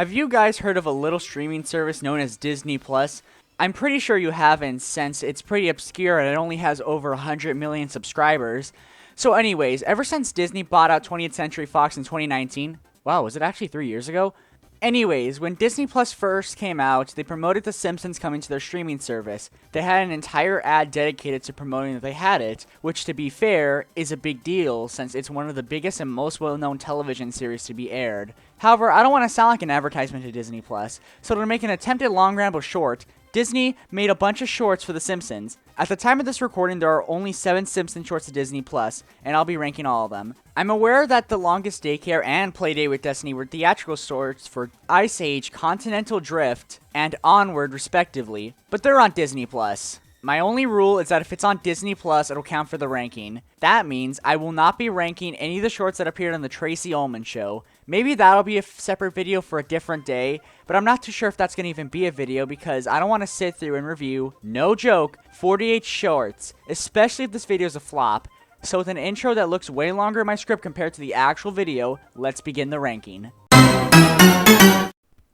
Have you guys heard of a little streaming service known as Disney Plus? I'm pretty sure you haven't, since it's pretty obscure and it only has over 100 million subscribers. So anyways, ever since Disney bought out 20th Century Fox in 2019, wow, was it actually 3 years ago? Anyways, when Disney Plus first came out, they promoted The Simpsons coming to their streaming service. They had an entire ad dedicated to promoting that they had it, which, to be fair, is a big deal since it's one of the biggest and most well-known television series to be aired. However, I don't want to sound like an advertisement to Disney Plus, so to make an attempted long ramble short, Disney made a bunch of shorts for The Simpsons. At the time of this recording, there are only 7 Simpsons shorts to Disney Plus, and I'll be ranking all of them. I'm aware that The Longest Daycare and Playdate with Destiny were theatrical shorts for Ice Age, Continental Drift, and Onward respectively, but they're on Disney Plus. My only rule is that if it's on Disney Plus, it'll count for the ranking. That means I will not be ranking any of the shorts that appeared on the Tracy Ullman Show. Maybe that'll be a separate video for a different day, but I'm not too sure if that's going to even be a video because I don't want to sit through and review, no joke, 48 shorts, especially if this video is a flop. So with an intro that looks way longer in my script compared to the actual video, let's begin the ranking.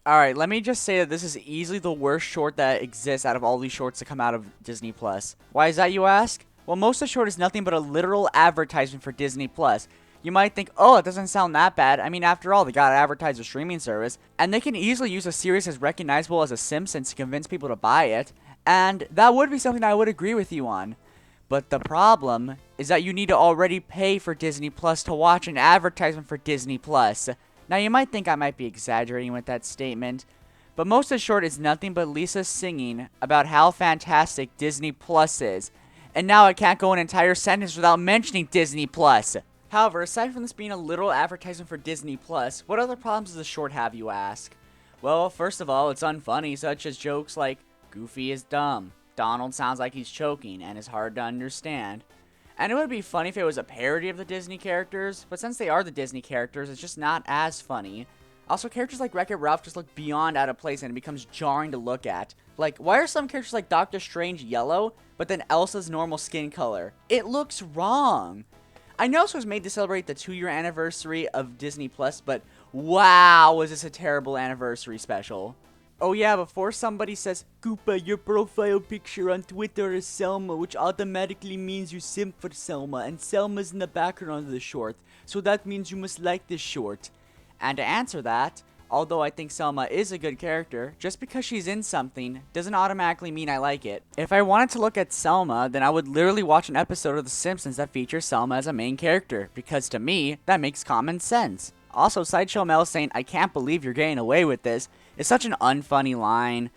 Alright, let me just say that this is easily the worst short that exists out of all these shorts that come out of Disney Plus. Why is that, you ask? Well, most of the short is nothing but a literal advertisement for Disney Plus. You might think, oh, it doesn't sound that bad. I mean, after all, they gotta advertise a streaming service, and they can easily use a series as recognizable as The Simpsons to convince people to buy it, and that would be something I would agree with you on. But the problem is that you need to already pay for Disney Plus to watch an advertisement for Disney Plus. Now, you might think I might be exaggerating with that statement, but most of the short is nothing but Lisa singing about how fantastic Disney Plus is. And now I can't go an entire sentence without mentioning Disney Plus. However, aside from this being a literal advertisement for Disney Plus, what other problems does the short have, you ask? Well, first of all, it's unfunny, such as jokes like, Goofy is dumb, Donald sounds like he's choking, and is hard to understand. And it would be funny if it was a parody of the Disney characters, but since they are the Disney characters, it's just not as funny. Also, characters like Wreck-It Ralph just look beyond out of place and it becomes jarring to look at. Like, why are some characters like Doctor Strange yellow, but then Elsa's normal skin color? It looks wrong. I know this was made to celebrate the 2-year anniversary of Disney Plus, but wow, was this a terrible anniversary special. Oh yeah, before somebody says, Koopa, your profile picture on Twitter is Selma, which automatically means you simp for Selma, and Selma's in the background of the short, so that means you must like this short. And to answer that, although I think Selma is a good character, just because she's in something doesn't automatically mean I like it. If I wanted to look at Selma, then I would literally watch an episode of The Simpsons that features Selma as a main character, because to me, that makes common sense. Also, Sideshow Mel saying, I can't believe you're getting away with this, is such an unfunny line.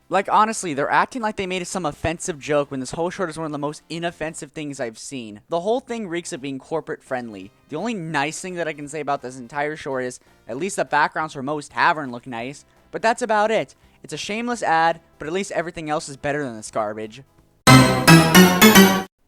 Like, honestly, they're acting like they made some offensive joke when this whole short is one of the most inoffensive things I've seen. The whole thing reeks of being corporate friendly. The only nice thing that I can say about this entire short is, at least the backgrounds for Moe's Tavern look nice, but that's about it. It's a shameless ad, but at least everything else is better than this garbage.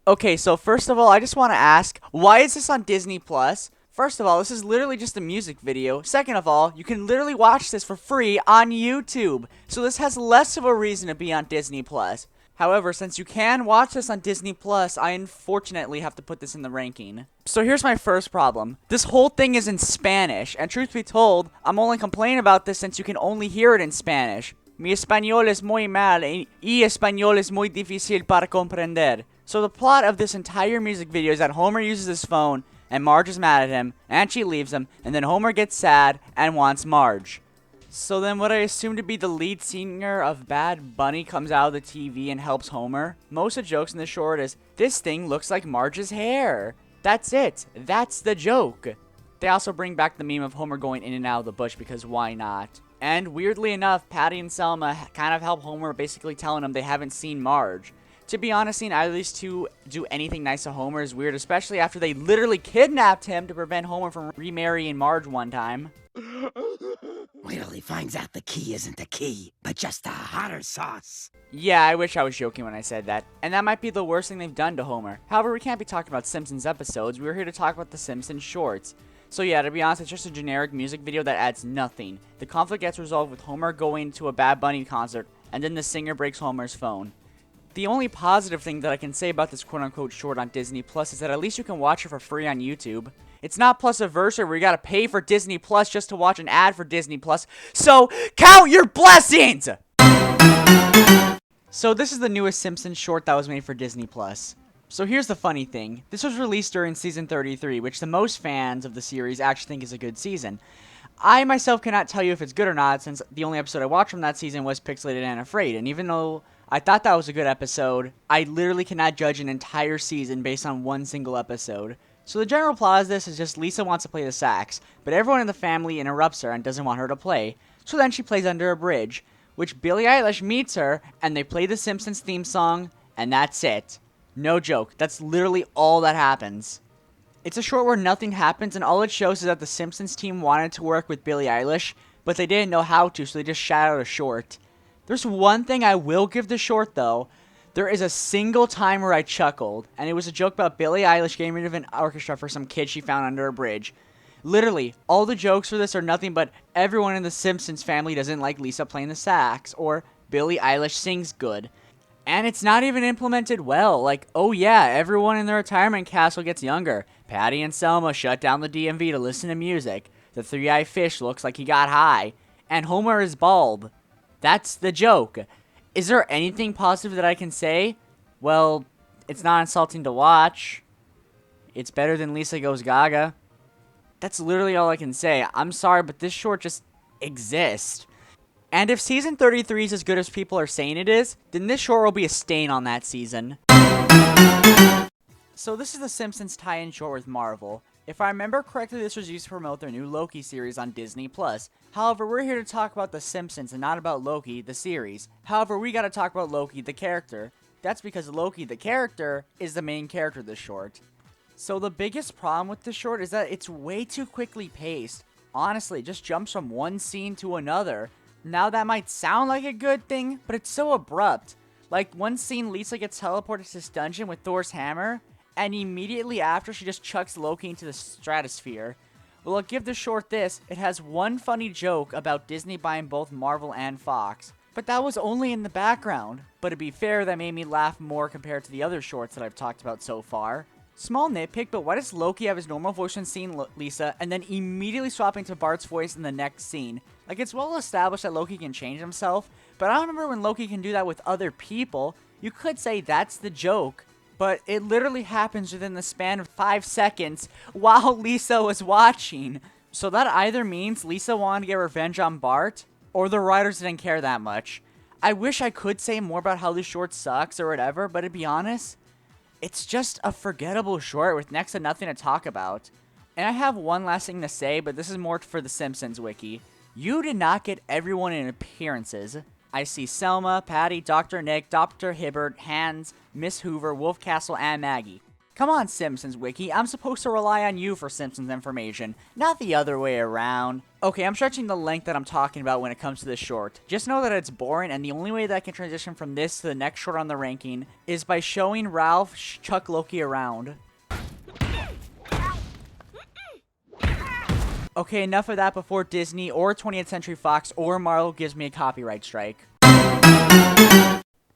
Okay, so first of all, I just want to ask, why is this on Disney Plus? First of all, this is literally just a music video. Second of all, you can literally watch this for free on YouTube. So this has less of a reason to be on Disney Plus. However, since you can watch this on Disney Plus, I unfortunately have to put this in the ranking. So here's my first problem. This whole thing is in Spanish, and truth be told, I'm only complaining about this since you can only hear it in Spanish. Mi español es muy mal y español es muy difícil para comprender. So the plot of this entire music video is that Homer uses his phone, and Marge is mad at him, and she leaves him, and then Homer gets sad and wants Marge. So then what I assume to be the lead singer of Bad Bunny comes out of the TV and helps Homer. Most of the jokes in the short is, this thing looks like Marge's hair. That's it. That's the joke. They also bring back the meme of Homer going in and out of the bush because why not? And weirdly enough, Patty and Selma kind of help Homer, basically telling him they haven't seen Marge. To be honest, seeing Eilish to do anything nice to Homer is weird, especially after they literally kidnapped him to prevent Homer from remarrying Marge one time. Wait till he finds out the key isn't the key, but just a hotter sauce. Yeah, I wish I was joking when I said that. And that might be the worst thing they've done to Homer. However, we can't be talking about Simpsons episodes. We're here to talk about the Simpsons shorts. So yeah, to be honest, it's just a generic music video that adds nothing. The conflict gets resolved with Homer going to a Bad Bunny concert, and then the singer breaks Homer's phone. The only positive thing that I can say about this quote-unquote short on Disney Plus is that at least you can watch it for free on YouTube. It's not Plusiversary where you gotta pay for Disney Plus just to watch an ad for Disney Plus. So count your blessings! So this is the newest Simpsons short that was made for Disney Plus. So here's the funny thing. This was released during season 33, which the most fans of the series actually think is a good season. I myself cannot tell you if it's good or not, since the only episode I watched from that season was Pixelated and Afraid, and even though I thought that was a good episode, I literally cannot judge an entire season based on one single episode. So the general plot of this is just Lisa wants to play the sax, but everyone in the family interrupts her and doesn't want her to play, so then she plays Under a Bridge, which Billie Eilish meets her, and they play the Simpsons theme song, and that's it. No joke, that's literally all that happens. It's a short where nothing happens, and all it shows is that the Simpsons team wanted to work with Billie Eilish, but they didn't know how to, so they just shot out a short. There's one thing I will give the short, though. There is a single time where I chuckled, and it was a joke about Billie Eilish getting rid of an orchestra for some kid she found under a bridge. Literally, all the jokes for this are nothing but everyone in the Simpsons family doesn't like Lisa playing the sax, or Billie Eilish sings good. And it's not even implemented well. Like, oh yeah, everyone in the retirement castle gets younger. Patty and Selma shut down the DMV to listen to music. The three-eyed fish looks like he got high. And Homer is bald. That's the joke. Is there anything positive that I can say? Well, it's not insulting to watch. It's better than Lisa Goes Gaga. That's literally all I can say. I'm sorry, but this short just exists. And if season 33 is as good as people are saying it is, then this short will be a stain on that season. So this is the Simpsons tie-in short with Marvel. If I remember correctly, this was used to promote their new Loki series on Disney+. However, we're here to talk about the Simpsons and not about Loki, the series. However, we gotta talk about Loki, the character. That's because Loki, the character, is the main character of this short. So the biggest problem with this short is that it's way too quickly paced. Honestly, it just jumps from one scene to another. Now that might sound like a good thing, but it's so abrupt. Like one scene, Lisa gets teleported to this dungeon with Thor's hammer, and immediately after she just chucks Loki into the stratosphere. Well, I'll give the short this, it has one funny joke about Disney buying both Marvel and Fox. But that was only in the background. But to be fair, that made me laugh more compared to the other shorts that I've talked about so far. Small nitpick, but why does Loki have his normal voice when seeing Lisa, and then immediately swapping to Bart's voice in the next scene? Like, it's well established that Loki can change himself, but I don't remember when Loki can do that with other people. You could say that's the joke, but it literally happens within the span of 5 seconds while Lisa was watching. So that either means Lisa wanted to get revenge on Bart, or the writers didn't care that much. I wish I could say more about how this short sucks or whatever, but to be honest, it's just a forgettable short with next to nothing to talk about. And I have one last thing to say, but this is more for the Simpsons wiki. You did not get everyone in appearances. I see Selma, Patty, Dr. Nick, Dr. Hibbert, Hans, Miss Hoover, Wolfcastle, and Maggie. Come on, Simpsons wiki, I'm supposed to rely on you for Simpsons information, not the other way around. Okay, I'm stretching the length that I'm talking about when it comes to this short. Just know that it's boring, and the only way that I can transition from this to the next short on the ranking is by showing Ralph chuck Loki around. Okay, enough of that before Disney or 20th Century Fox or Marvel gives me a copyright strike.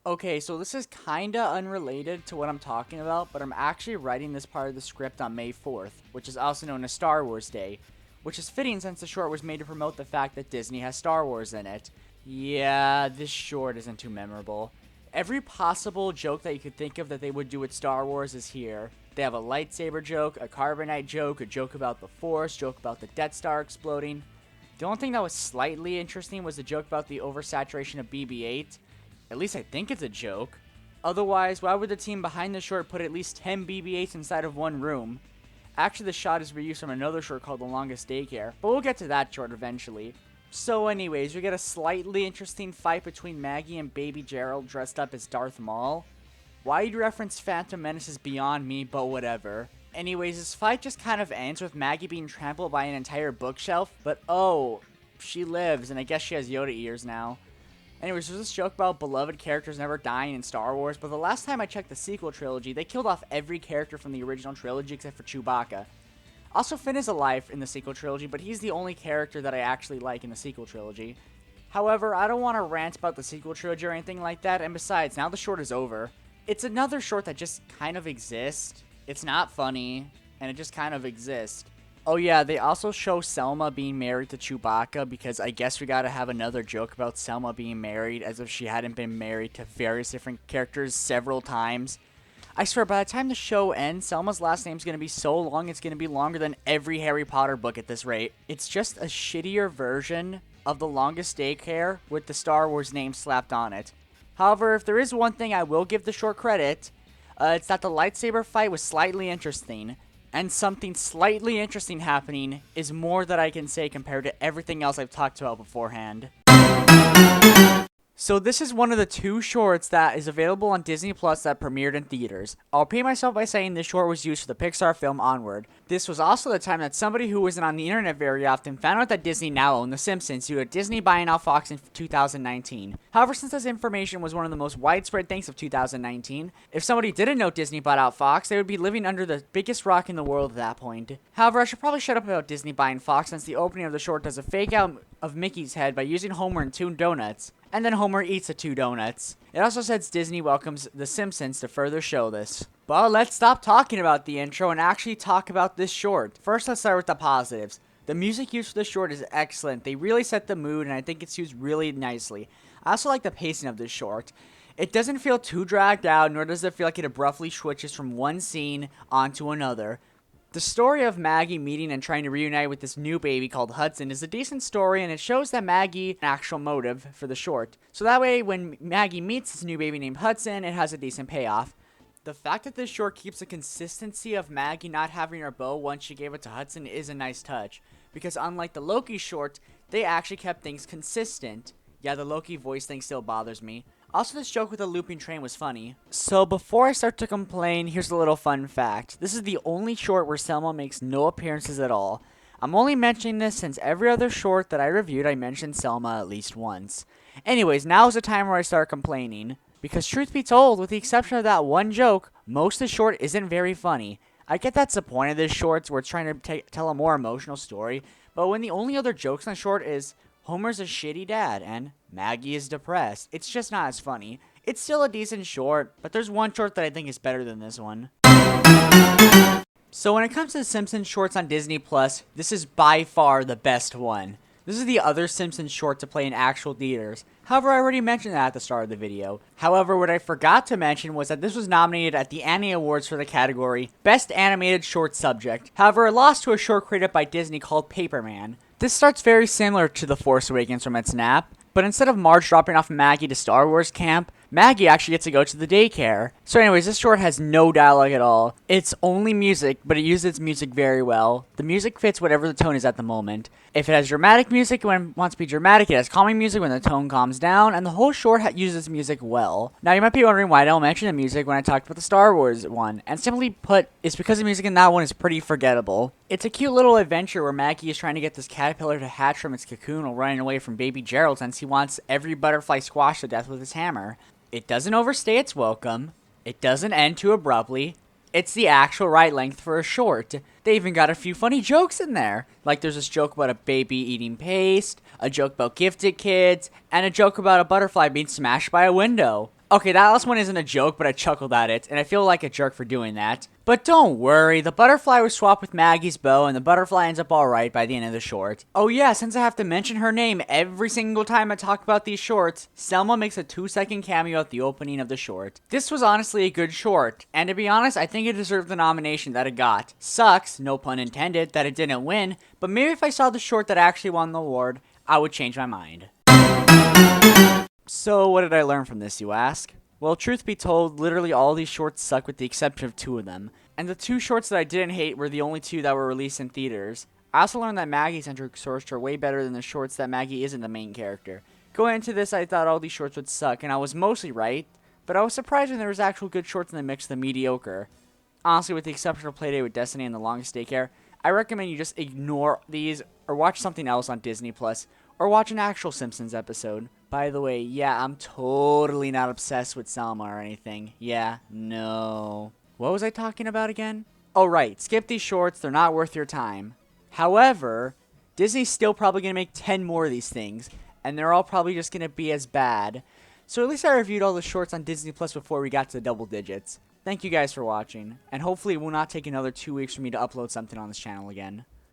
Okay, so this is kinda unrelated to what I'm talking about, but I'm actually writing this part of the script on May 4th, which is also known as Star Wars Day, which is fitting since the short was made to promote the fact that Disney has Star Wars in it. Yeah, this short isn't too memorable. Every possible joke that you could think of that they would do with Star Wars is here. They have a lightsaber joke, a carbonite joke, a joke about the Force, joke about the Death Star exploding. The only thing that was slightly interesting was the joke about the oversaturation of BB-8. At least I think it's a joke. Otherwise, why would the team behind the short put at least 10 BB-8s inside of one room? Actually, the shot is reused from another short called The Longest Daycare, but we'll get to that short eventually. So anyways, we get a slightly interesting fight between Maggie and Baby Gerald dressed up as Darth Maul. Why you'd reference Phantom Menace is beyond me, but whatever. Anyways, this fight just kind of ends with Maggie being trampled by an entire bookshelf, but oh, she lives, and I guess she has Yoda ears now. Anyways, there's this joke about beloved characters never dying in Star Wars, but the last time I checked the sequel trilogy, they killed off every character from the original trilogy except for Chewbacca. Also, Finn is alive in the sequel trilogy, but he's the only character that I actually like in the sequel trilogy. However, I don't want to rant about the sequel trilogy or anything like that, and besides, now the short is over. It's another short that just kind of exists. It's not funny, and it just kind of exists. Oh yeah, they also show Selma being married to Chewbacca because I guess we gotta have another joke about Selma being married as if she hadn't been married to various different characters several times. I swear, by the time the show ends, Selma's last name's gonna be so long it's gonna be longer than every Harry Potter book at this rate. It's just a shittier version of The Longest Daycare with the Star Wars name slapped on it. However, if there is one thing I will give the short credit, it's that the lightsaber fight was slightly interesting. And something slightly interesting happening is more that I can say compared to everything else I've talked about beforehand. So this is one of the 2 shorts that is available on Disney Plus that premiered in theaters. I'll pay myself by saying this short was used for the Pixar film Onward. This was also the time that somebody who wasn't on the internet very often found out that Disney now owned The Simpsons due to Disney buying out Fox in 2019. However, since this information was one of the most widespread things of 2019, if somebody didn't know Disney bought out Fox, they would be living under the biggest rock in the world at that point. However, I should probably shut up about Disney buying Fox since the opening of the short does a fake out of Mickey's head by using Homer and 2 donuts. And then Homer eats the 2 donuts. It also says Disney welcomes The Simpsons to further show this. But let's stop talking about the intro and actually talk about this short. First, let's start with the positives. The music used for this short is excellent. They really set the mood, and I think it's used really nicely. I also like the pacing of this short. It doesn't feel too dragged out, nor does it feel like it abruptly switches from one scene onto another. The story of Maggie meeting and trying to reunite with this new baby called Hudson is a decent story, and it shows that Maggie an actual motive for the short. So that way, when Maggie meets this new baby named Hudson, it has a decent payoff. The fact that this short keeps the consistency of Maggie not having her bow once she gave it to Hudson is a nice touch, because unlike the Loki short, they actually kept things consistent. Yeah, the Loki voice thing still bothers me. Also, this joke with the looping train was funny. So before I start to complain, here's a little fun fact. This is the only short where Selma makes no appearances at all. I'm only mentioning this since every other short that I reviewed, I mentioned Selma at least once. Anyways, now is the time where I start complaining. Because truth be told, with the exception of that one joke, most of the short isn't very funny. I get that's the point of this short, where it's trying to tell a more emotional story, but when the only other jokes in the short is Homer's a shitty dad and Maggie is depressed, it's just not as funny. It's still a decent short, but there's one short that I think is better than this one. So when it comes to the Simpsons shorts on Disney Plus, this is by far the best one. This is the other Simpsons short to play in actual theaters. However, I already mentioned that at the start of the video. However, what I forgot to mention was that this was nominated at the Annie Awards for the category Best Animated Short Subject. However, it lost to a short created by Disney called Paperman. This starts very similar to The Force Awakens from its snap, but instead of Marge dropping off Maggie to Star Wars camp, Maggie actually gets to go to the daycare. So anyways, this short has no dialogue at all. It's only music, but it uses its music very well. The music fits whatever the tone is at the moment. If it has dramatic music when it wants to be dramatic, it has calming music when the tone calms down, and the whole short uses music well. Now you might be wondering why I don't mention the music when I talked about the Star Wars one, and simply put, it's because the music in that one is pretty forgettable. It's a cute little adventure where Maggie is trying to get this caterpillar to hatch from its cocoon while running away from baby Gerald since he wants every butterfly squashed to death with his hammer. It doesn't overstay its welcome. It doesn't end too abruptly. It's the actual right length for a short. They even got a few funny jokes in there. Like there's this joke about a baby eating paste, a joke about gifted kids, and a joke about a butterfly being smashed by a window. Okay, that last one isn't a joke, but I chuckled at it, and I feel like a jerk for doing that. But don't worry, the butterfly was swapped with Maggie's bow, and the butterfly ends up alright by the end of the short. Oh yeah, since I have to mention her name every single time I talk about these shorts, Selma makes a 2-second cameo at the opening of the short. This was honestly a good short, and to be honest, I think it deserved the nomination that it got. Sucks, no pun intended, that it didn't win, but maybe if I saw the short that actually won the award, I would change my mind. So what did I learn from this, you ask? Well, truth be told, literally all these shorts suck with the exception of 2 of them. And the 2 shorts that I didn't hate were the only 2 that were released in theaters. I also learned that Maggie-centric shorts are way better than the shorts that Maggie isn't the main character. Going into this, I thought all these shorts would suck, and I was mostly right, but I was surprised when there was actual good shorts in the mix of the mediocre. Honestly, with the exception of Playdate with Destiny and The Longest Daycare, I recommend you just ignore these, or watch something else on Disney+, or watch an actual Simpsons episode. By the way, yeah, I'm totally not obsessed with Selma or anything. Yeah, no. What was I talking about again? Oh, right. Skip these shorts. They're not worth your time. However, Disney's still probably going to make 10 more of these things, and they're all probably just going to be as bad. So at least I reviewed all the shorts on Disney Plus before we got to the double digits. Thank you guys for watching, and hopefully it will not take another 2 weeks for me to upload something on this channel again.